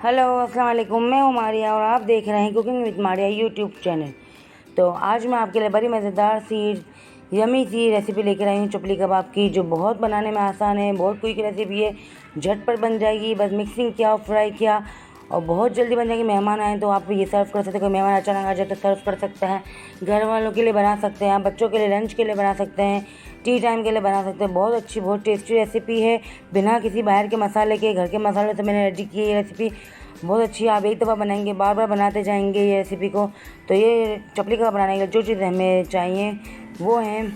Hello अस्सलाम वालेकुम, मैं हूँ मारिया और आप देख रहे हैं cooking with Maria YouTube channel. तो आज मैं आपके लिए बड़ी मज़ेदार सी यमी सी रेसिपी लेकर आई हूँ चपली कबाब की, जो बहुत बनाने में आसान है, बहुत क्विक रेसिपी है, झटपट बन जाएगी। बस मिक्सिंग किया, फ्राई किया और बहुत जल्दी बन जाएगी। मेहमान आए तो आप ये सर्व कर सकते हैं, कोई मेहमान अचानक आ जाए तो सर्व कर सकते हैं, घर वालों के लिए बना सकते हैं, बच्चों के लिए लंच के लिए बना सकते हैं, टी टाइम के लिए बना सकते हैं। बहुत अच्छी, बहुत टेस्टी रेसिपी है, बिना किसी बाहर के मसाले के, घर के मसाले से मैंने रेडी की ये रेसिपी। बहुत अच्छी है, आप एक दफ़ा बनाएंगे बार बार बनाते जाएंगे ये रेसिपी को। तो ये चपली कबाब बनाने के लिए जो चीज़ें हमें चाहिए वो हैं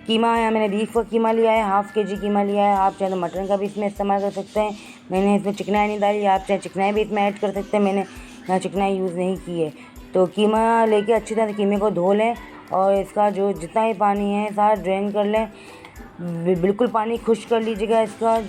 कीमा है, मैंने बीफ का कीमा लिया है, हाफ़ kg कीमा लिया है। आप चाहे तो मटन का भी इसमें इस्तेमाल कर सकते हैं, मैंने इसमें चिकनाई नहीं डाली, आप चाहे चिकनाई भी इसमें ऐड कर सकते हैं, मैंने यहाँ चिकनाई यूज़ नहीं की है। तो कीमा लेके अच्छी तरह से कीमे को धो लें और इसका जो जितना भी पानी है सारा ड्रेन कर लें, बिल्कुल पानी खुश्क कर लीजिएगा इसका।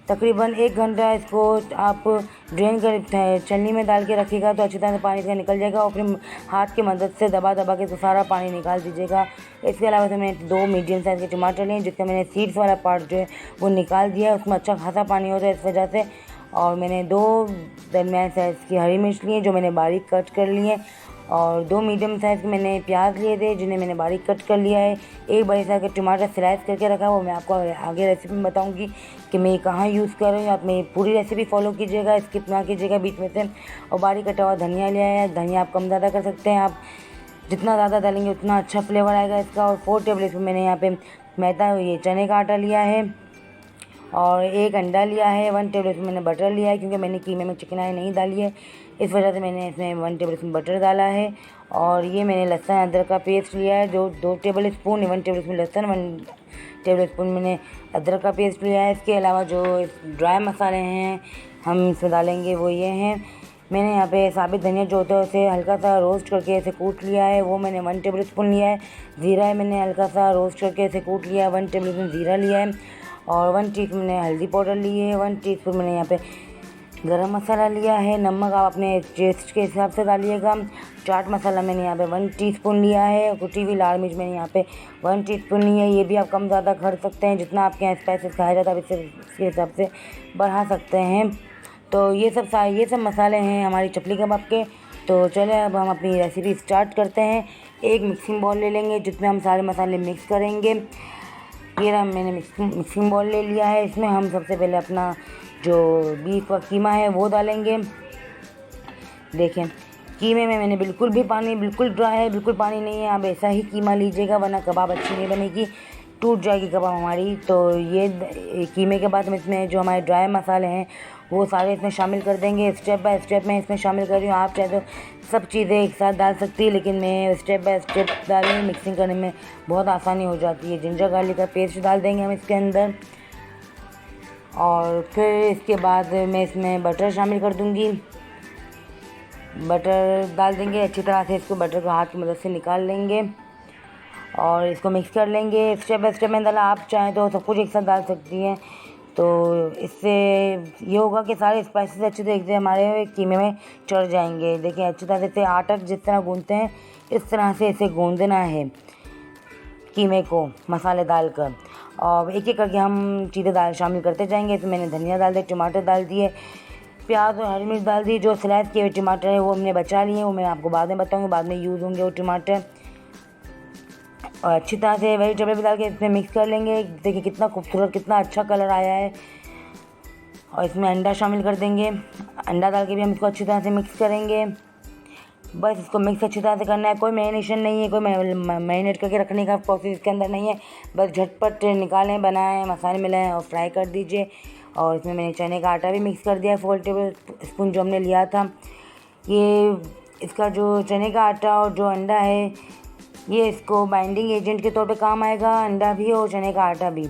तकरीबन 1 घंटा इसको आप ड्रेन कर छन्नी में डाल के रखिएगा तो अच्छी तरह से पानी इसका निकल जाएगा और फिर हाथ की मदद से दबा दबा के तो सारा पानी निकाल दीजिएगा। इसके अलावा से मैंने 2 मीडियम साइज़ के टमाटर लिए, जिसका मैंने सीड्स वाला पार्ट जो है वो निकाल दिया है, उसमें अच्छा खासा पानी होता है इस वजह से। और मैंने 2 दरमियान साइज़ की हरी मिर्च ली है जो मैंने बारीक कट कर ली है, और 2 मीडियम साइज़ के मैंने प्याज लिए थे जिन्हें मैंने बारीक कट कर लिया है। एक बड़े साइज़ का टमाटर स्लाइस करके रखा है, वो मैं आपको आगे रेसिपी में बताऊंगी कि मैं कहाँ यूज़ कर रही हूँ। आप मेरी पूरी रेसिपी फॉलो कीजिएगा, स्किप ना कीजिएगा बीच में से। और बारीक कटा हुआ धनिया लिया है, धनिया आप कम ज़्यादा कर सकते हैं, आप जितना ज़्यादा डालेंगे उतना अच्छा फ्लेवर आएगा इसका। और 4 टेबल स्पून मैंने यहाँ पे मैदा ये चने का आटा लिया है और 1 अंडा लिया है। 1 टेबल स्पून मैंने बटर लिया है, क्योंकि मैंने कीमे में चिकनाई नहीं डाली है, इस वजह से मैंने इसमें 1 टेबल स्पून बटर डाला है। और ये मैंने लहसुन अदरक का पेस्ट लिया है जो 2 टेबल स्पून, 1 टेबल स्पून लहसुन, 1 टेबल स्पून मैंने अदरक का पेस्ट लिया है। इसके अलावा जो ड्राई मसाले हैं हम इसमें डालेंगे वो ये हैं, मैंने यहाँ पे साबित धनिया जो होता है उसे हल्का सा रोस्ट करके ऐसे कूट लिया है, वो मैंने 1 टेबल स्पून लिया है। ज़ीरा है, मैंने हल्का सा रोस्ट करके ऐसे कूट लिया है, 1 टेबल स्पून ज़ीरा लिया है। और 1 टीस्पून मैंने हल्दी पाउडर ली है, 1 टीस्पून मैंने यहाँ पे गरम मसाला लिया है। नमक आप अपने टेस्ट के हिसाब से डालिएगा। चाट मसाला मैंने यहाँ पे 1 टीस्पून लिया है। कुटी हुई लाल मिर्च मैंने यहाँ पे 1 टीस्पून ली है, ये भी आप कम ज़्यादा कर सकते हैं, जितना आपके यहाँ स्पाइसेस खाया जाता है इसके हिसाब से बढ़ा सकते हैं। तो ये सब मसाले हैं हमारी चपली कबाब के। तो चलिए अब हम अपनी रेसिपी स्टार्ट करते हैं। एक मिक्सिंग बाउल ले लेंगे जिसमें हम सारे मसाले मिक्स करेंगे। ये रहा, मैंने मिक्सिंग बाउल ले लिया है, इसमें हम सबसे पहले अपना जो बीफ का कीमा है वो डालेंगे। देखें कीमे में मैंने बिल्कुल ड्राई है, बिल्कुल पानी नहीं है, आप ऐसा ही कीमा लीजिएगा वरना कबाब अच्छी नहीं बनेगी, टूट जाएगी कबाब हमारी। तो ये कीमे के बाद हम इसमें जो हमारे ड्राई मसाले हैं वो सारे इसमें शामिल कर देंगे। स्टेप बाय स्टेप मैं इसमें शामिल कर रही हूँ, आप चाहे तो सब चीज़ें एक साथ डाल सकती है, लेकिन मैं स्टेप बाय स्टेप डाल रही हूँ, मिक्सिंग करने में बहुत आसानी हो जाती है। जिंजर गार्लिक का पेस्ट डाल देंगे हम इसके अंदर, और फिर इसके बाद मैं इसमें बटर शामिल कर दूँगी। बटर डाल देंगे अच्छी तरह से, इसको बटर को हाथ की मदद से निकाल लेंगे और इसको मिक्स कर लेंगे। स्टेप बाय स्टेप में डाला, आप चाहें तो सब कुछ एक साथ डाल सकती हैं। तो इससे ये होगा कि सारे स्पाइसेस अच्छे तरीके से हमारे कीमे में चढ़ जाएंगे। देखिए अच्छी तरह से आटा जिस तरह गूंदते हैं इस तरह से इसे गूंदना है कीमे को मसाले डालकर, और एक एक करके हम चीज़ें शामिल करते जाएंगे। इसमें मैंने धनिया डाल दिया, टमाटर डाल दिए, प्याज और हरी मिर्च डाल दी। जो स्लाइस किए हुए टमाटर है वो हमने बचा लिए, वो मैं आपको बाद में बताऊँगी, बाद में यूज़ होंगे वो टमाटर। और अच्छी तरह से वेजिटेबल भी डाल के इसमें मिक्स कर लेंगे। देखिए कितना खूबसूरत, कितना अच्छा कलर आया है। और इसमें अंडा शामिल कर देंगे, अंडा डाल के भी हम इसको अच्छी तरह से मिक्स करेंगे। बस इसको मिक्स अच्छी तरह से करना है, कोई मैरिनेशन नहीं है, कोई मैरिनेट करके रखने का प्रोसेस इसके अंदर नहीं है। बस झटपट निकालें, बनाएं, मसाले मिलाएं और फ्राई कर दीजिए। और इसमें मैंने चने का आटा भी मिक्स कर दिया है, 4 टेबल स्पून जो हमने लिया था। ये इसका जो चने का आटा और जो अंडा है ये इसको बाइंडिंग एजेंट के तौर पे काम आएगा, अंडा भी और चने का आटा भी।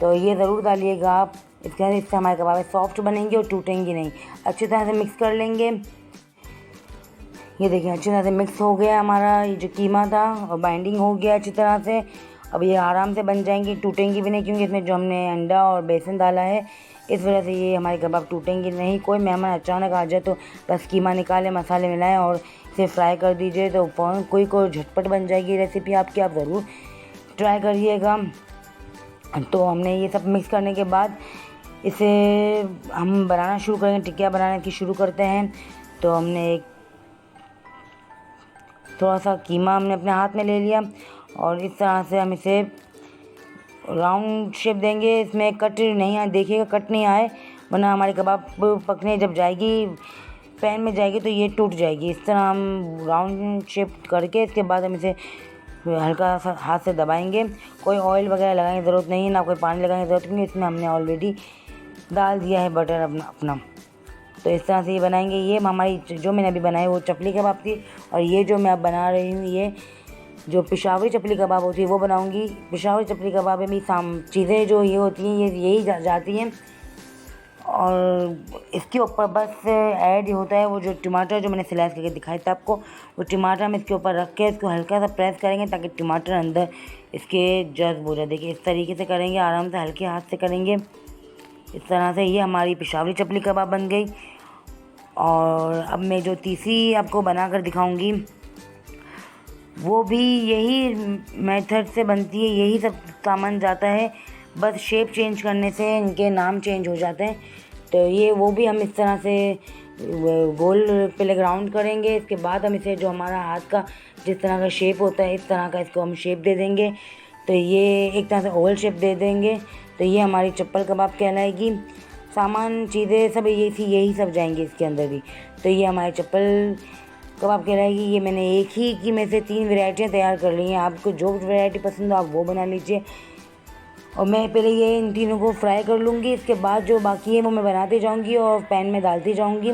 तो ये ज़रूर डालिएगा आप, इससे हमारे कबाब सॉफ्ट बनेंगे और टूटेंगी नहीं। अच्छी तरह से मिक्स कर लेंगे। ये देखिए अच्छी तरह से मिक्स हो गया हमारा ये जो कीमा था, और बाइंडिंग हो गया अच्छी तरह से। अब ये आराम से बन जाएंगी, टूटेंगी भी नहीं, क्योंकि इसमें जो हमने अंडा और बेसन डाला है इस वजह से ये हमारे कबाब टूटेंगी नहीं। कोई मेहमान अचानक आ जाए तो बस कीमा निकालें, मसाले मिलाएं और इसे फ्राई कर दीजिए, तो फ़ौरन कोई झटपट बन जाएगी रेसिपी आपकी। आप ज़रूर ट्राई करिएगा। तो हमने ये सब मिक्स करने के बाद इसे हम बनाना शुरू करेंगे, टिक्कियाँ बनाने की शुरू करते हैं। तो हमने एक थोड़ा सा कीमा हमने अपने हाथ में ले लिया और इस तरह से हम इसे राउंड शेप देंगे। इसमें कट नहीं आए, देखिएगा कट नहीं आए, वरना हमारी कबाब पकने जब जाएगी पैन में जाएगी तो ये टूट जाएगी। इस तरह हम राउंड शेप करके इसके बाद हम इसे हल्का सा हाथ से दबाएंगे। कोई ऑयल वगैरह लगाने की ज़रूरत नहीं है, ना कोई पानी लगाने की ज़रूरत नहीं, इसमें हमने ऑलरेडी डाल दिया है बटर अपना। तो इस तरह से ये बनाएंगे। ये हमारी जो मैंने अभी बनाई वो चपली कबाब थी, और ये जो मैं अब बना रही हूँ ये जो पिशावरी चपली कबाब होती है वो बनाऊँगी। पिशावरी चपली कबाब में भी चीज़ें जो ये होती हैं ये यही जाती हैं, और इसके ऊपर बस ऐड होता है वो जो टमाटर जो मैंने स्लाइस करके दिखाया था आपको, वो टमाटर हम इसके ऊपर रख के इसको हल्का सा प्रेस करेंगे ताकि टमाटर अंदर इसके जज्ब हो जाए। देखिए इस तरीके से करेंगे, आराम से हल्के हाथ से करेंगे इस तरह से। ये हमारी पिशावरी चपली कबाब बन गई। और अब मैं जो तीसरी आपको बना कर दिखाऊँगी वो भी यही मेथड से बनती है, यही सब सामान जाता है, बस शेप चेंज करने से इनके नाम चेंज हो जाते हैं। तो ये वो भी हम इस तरह से गोल पहले ग्राउंड करेंगे, इसके बाद हम इसे जो हमारा हाथ का जिस तरह का शेप होता है इस तरह का इसको हम शेप दे देंगे। तो ये एक तरह से ओवल शेप दे देंगे, तो ये हमारी चप्पल कबाब कहलाएगी। सामान चीज़ें सब यही सब जाएंगी इसके अंदर भी। तो ये हमारी चप्पल कबाब कहलाएगी। ये मैंने एक ही की में से 3 वैरायटियाँ तैयार कर ली हैं, आपको जो वैरायटी पसंद हो आप वो बना लीजिए। और मैं पहले ये इन तीनों को फ्राई कर लूँगी, इसके बाद जो बाकी है वो मैं बनाती जाऊँगी और पैन में डालती जाऊँगी।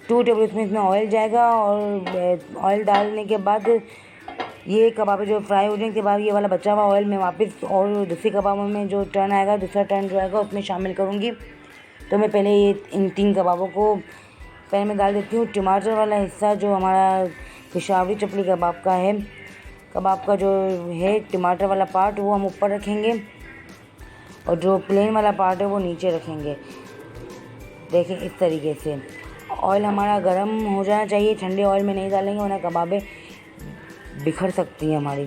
2 टेबल स्पून इसमें ऑयल जाएगा, और ऑयल डालने के बाद ये कबाब जो फ्राई हो जाने के बाद ये वाला बचा हुआ ऑयल मैं वापस और दूसरी कबाबों में जो टर्न आएगा, दूसरा टर्न जो आएगा उसमें शामिल करूँगी। तो मैं पहले ये इन 3 कबाबों को पैन में डाल देती हूँ। टमाटर वाला हिस्सा जो हमारा पिशावरी चपली कबाब का है, कबाब का जो है टमाटर वाला पार्ट वो हम ऊपर रखेंगे, और जो प्लेन वाला पार्ट है वो नीचे रखेंगे। देखिए इस तरीके से। ऑयल हमारा गर्म हो जाना चाहिए, ठंडे ऑयल में नहीं डालेंगे वरना कबाबें बिखर सकती हैं हमारी।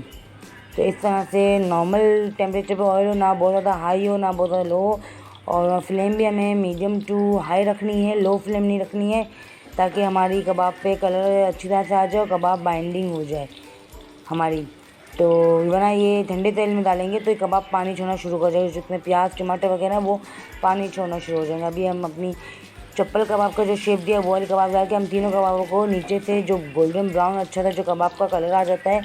तो इस तरह से नॉर्मल टेम्परेचर पे ऑयल हो, ना बहुत ज़्यादा हाई हो ना बहुत ज़्यादा लो हो, और फ्लेम भी हमें मीडियम टू हाई रखनी है, लो फ्लेम नहीं रखनी है, ताकि हमारी कबाब पे कलर अच्छी तरह से आ जाए और कबाब बाइंडिंग हो जाए हमारी। तो वरना ये ठंडे तेल में डालेंगे तो ये कबाब पानी छोड़ना शुरू कर जाएगा, जिसमें प्याज टमाटर वगैरह वो पानी छोड़ना शुरू हो जाएगा। अभी हम अपनी चप्पल कबाब का जो शेप दिया वो वाले कबाब डाल के हम तीनों कबाबों को नीचे से जो गोल्डन ब्राउन अच्छा था जो कबाब का कलर आ जाता है,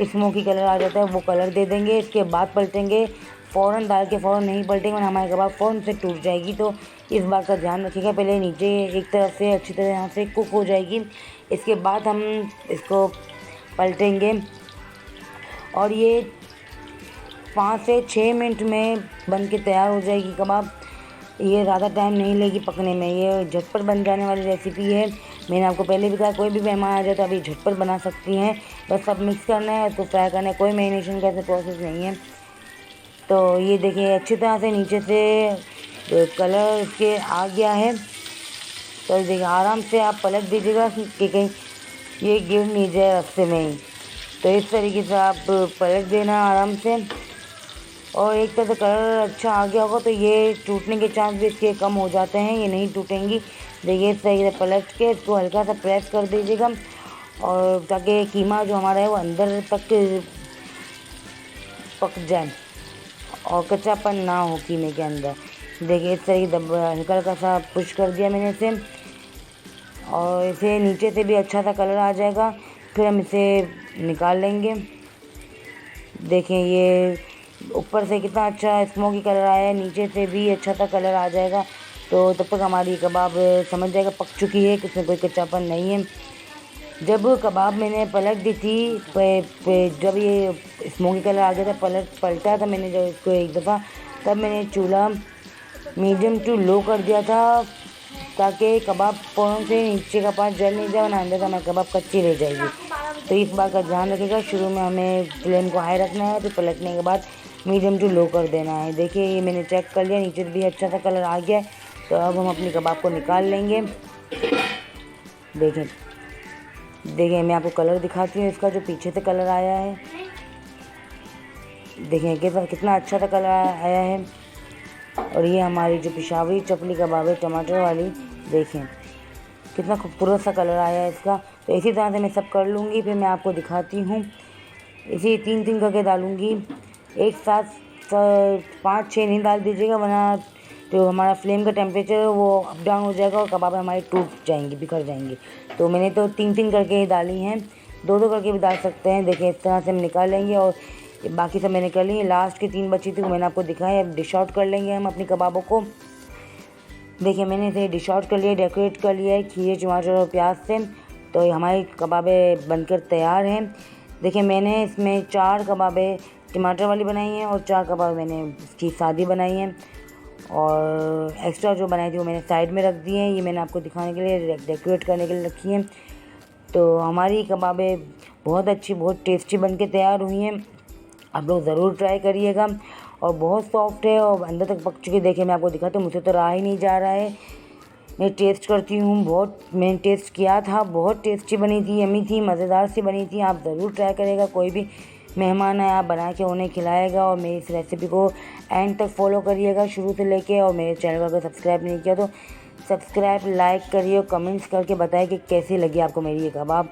स्मोकी कलर आ जाता है, वो कलर दे देंगे। इसके बाद पलटेंगे, फ़ौरन डाल के फ़ौरन नहीं पलटेंगे वरना हमारी कबाब फ़ौरन से टूट जाएगी। तो इस बात का ध्यान रखिएगा। पहले नीचे एक तरफ से अच्छी तरह से कुक हो जाएगी, इसके बाद हम इसको पलटेंगे, और ये 5 से 6 मिनट में बन के तैयार हो जाएगी कबाब। ये ज़्यादा टाइम नहीं लेगी पकने में, ये झटपट बन जाने वाली रेसिपी है। मैंने आपको पहले भी कहा कोई भी मेहमान आ जाए तो अभी झटपट बना सकती हैं, बस सब मिक्स करना है, उसको फ्राई करना है, कोई मैरिनेशन का ऐसा प्रोसेस नहीं है। तो ये देखिए अच्छी तरह से नीचे से कलर इसके आ गया है। तो देखिए आराम से आप पलट दीजिएगा कि कहीं ये गिर नहीं जाए रास्ते में ही। तो इस तरीके से आप पलट देना आराम से, और एक तरह से कलर अच्छा आ गया होगा तो ये टूटने के चांस भी इसके कम हो जाते हैं, ये नहीं टूटेंगी। देखिए इस तरीके से पलट के इसको हल्का सा प्रेस कर दीजिएगा, और ताकि कीमा जो हमारा है वो अंदर तक पक जाए और कच्चापन ना हो कीमे के अंदर। देखिए इस तरीके हल्का हल्का सा पुश कर दिया मैंने इसे, और इसे नीचे से भी अच्छा सा कलर आ जाएगा। फिर हम इसे निकाल लेंगे। देखें ये ऊपर से कितना अच्छा स्मोकी कलर आया है, नीचे से भी अच्छा सा कलर आ जाएगा। तो तब तक हमारी कबाब समझ जाएगा पक चुकी है, कि इसमें कोई कच्चापन नहीं है। जब कबाब मैंने पलट दी थी जब ये स्मोकी कलर आ गया था, पलटा था मैंने जब इसको एक दफ़ा, तब मैंने चूल्हा मीडियम टू लो कर दिया था ताकि कबाब फ़ौरन से नीचे का पार्ट जल नहीं जाए वरना अंदर का हमारी कबाब कच्ची रह जाएगी। तो इस बात का ध्यान रखिएगा, शुरू में हमें फ्लेम को हाई रखना है, तो पलटने के बाद मीडियम टू लो कर देना है। देखिए ये मैंने चेक कर लिया, नीचे भी अच्छा सा कलर आ गया है। तो अब हम अपनी कबाब को निकाल लेंगे। देखें मैं आपको कलर दिखाती हूँ, इसका जो पीछे से कलर आया है, देखें कितना अच्छा सा कलर आया है। और ये हमारी जो पिशावरी चपली कबाब है टमाटर वाली, देखें कितना खूबसूरत सा कलर आया है इसका। तो इसी तरह से मैं सब कर लूँगी, फिर मैं आपको दिखाती हूँ। इसी 3-3 करके डालूँगी, एक साथ 5-6 नहीं डाल दीजिएगा, वरना जो हमारा फ्लेम का टेम्परेचर है वो अप डाउन हो जाएगा और कबाब हमारी टूट जाएंगी, बिखर जाएंगी। तो मैंने तो 3-3 करके ही डाली हैं, 2-2 करके भी डाल सकते हैं। देखिए इस तरह से हम निकाल लेंगे और बाकी सब मैंने कर ली। लास्ट की 3 बची थी वो मैंने आपको दिखाई। अब डिश आउट कर लेंगे हम अपनी कबाबों को। देखिए मैंने इसे डिश आउट कर लिया, डेकोरेट कर लिया है खीरे, टमाटर और प्याज से। तो हमारी कबाबें बनकर तैयार हैं। देखिए मैंने इसमें 4 कबाबें टमाटर वाली बनाई हैं और 4 कबाब मैंने इसकी सादी बनाई हैं, और एक्स्ट्रा जो बनाई थी वो मैंने साइड में रख दी हैं। ये मैंने आपको दिखाने के लिए, डेकोरेट करने के लिए रखी हैं। तो हमारी कबाबें बहुत अच्छी, बहुत टेस्टी बन के तैयार हुई हैं। आप लोग ज़रूर ट्राई करिएगा। और बहुत सॉफ्ट है और अंदर तक पक चुकी। देखिए मैं आपको दिखाती हूँ, मुझसे तो रहा ही नहीं जा रहा है। मैं टेस्ट करती हूँ, मैंने टेस्ट किया था, बहुत टेस्टी बनी थी, यम्मी थी, मज़ेदार सी बनी थी। आप ज़रूर ट्राई करिएगा। कोई भी मेहमान आए आप बना के उन्हें खिलाएगा। और मेरी इस रेसिपी को एंड तक फॉलो करिएगा शुरू से लेके। और मेरे चैनल को अगर सब्सक्राइब नहीं किया तो सब्सक्राइब, लाइक करिए और कमेंट्स करके बताइए कि कैसी लगी आपको मेरी ये कबाब।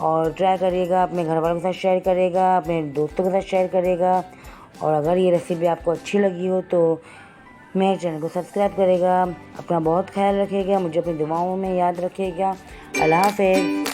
और ट्राई करिएगा, अपने घर वालों के साथ शेयर करिएगा, अपने दोस्तों के साथ शेयर करिएगा। और अगर ये रेसिपी आपको अच्छी लगी हो तो मेरे चैनल को सब्सक्राइब करेगा। अपना बहुत ख्याल रखिएगा, मुझे अपनी दुआओं में याद रखिएगा। अल्लाह हाफ़िज़।